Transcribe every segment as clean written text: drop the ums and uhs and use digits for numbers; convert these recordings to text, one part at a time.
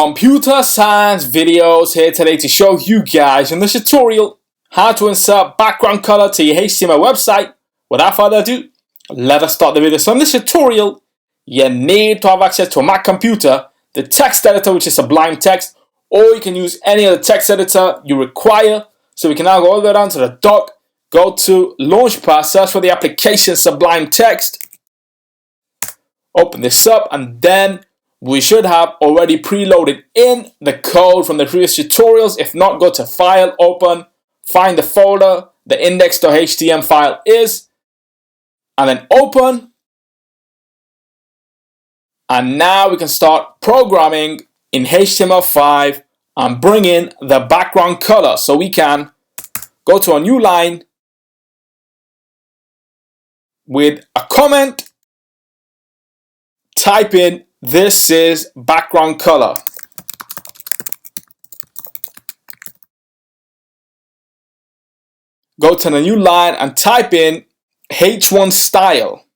Computer science videos here today to show you guys in this tutorial how to insert background color to your HTML website. Without further ado, let us start the video. So in this tutorial, you need to have access to a Mac computer, the text editor, which is Sublime Text, or you can use any other text editor you require. So we can now go all the way down to the dock, go to Launchpad, search for the application Sublime Text, open this up, and then we should have already preloaded in the code from the previous tutorials. If not, go to File, Open, find the folder the index.html file is, and then open. And now we can start programming in HTML5 and bring in the background color. So we can go to a new line with a comment, type in "This is background color." Go to the new line and type in H1 style.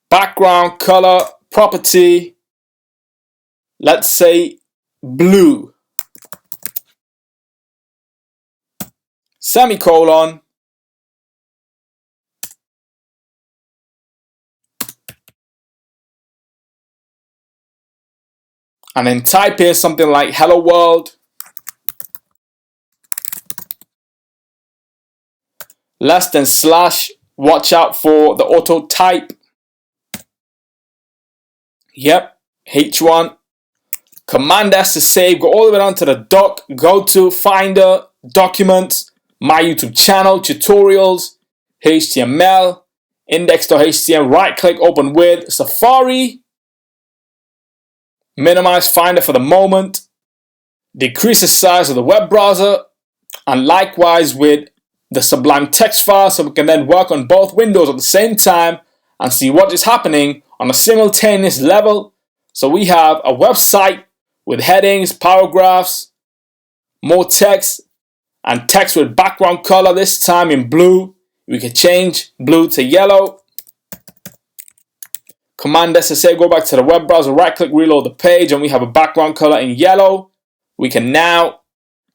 Background color property, let's say blue. Semicolon. And then type in something like "Hello World." Less than slash. Watch out for the auto type. Yep, H1. Command S to save. Go all the way down to the dock. Go to Finder, Documents, My YouTube Channel, Tutorials, HTML, index.html. Right click, open with Safari. Minimize Finder for the moment. Decrease the size of the web browser. And likewise with the Sublime Text file, so we can then work on both windows at the same time and see what is happening on a simultaneous level. So we have a website with headings, paragraphs, more text, and text with background color, this time in blue. We can change blue to yellow. Command S to say go back to the web browser, right click, reload the page, and we have a background color in yellow. We can now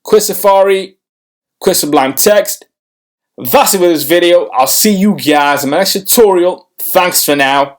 quit Safari, quit Sublime Text. That's it for this video. I'll see you guys in my next tutorial. Thanks for now.